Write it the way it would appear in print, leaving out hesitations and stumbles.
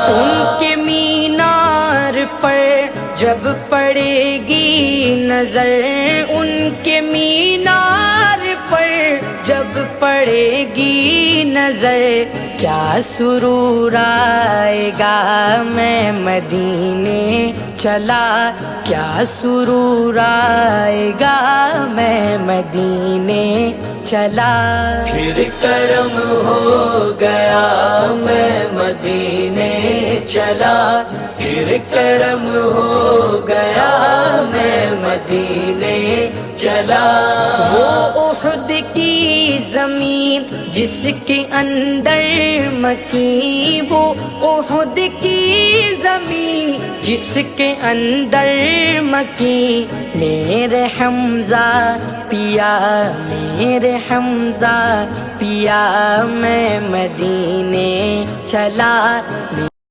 ان کے مینار پر جب پڑے گی نظر، ان کے مینار پر جب پڑے گی نظر، کیا سرور آئے گا میں مدینے چلا، کیا سرور آئے گا میں مدینے چلا۔ پھر کرم ہو گیا میں مدینے چلا، پھر کرم ہو گیا میں مدینے چلا۔ وہ احد کی زمین جس کے اندر مکی، وہ احد کی زمین جس کے اندر مکی، میرے حمزہ پیا، میرے حمزہ پیا میں مدینے چلا۔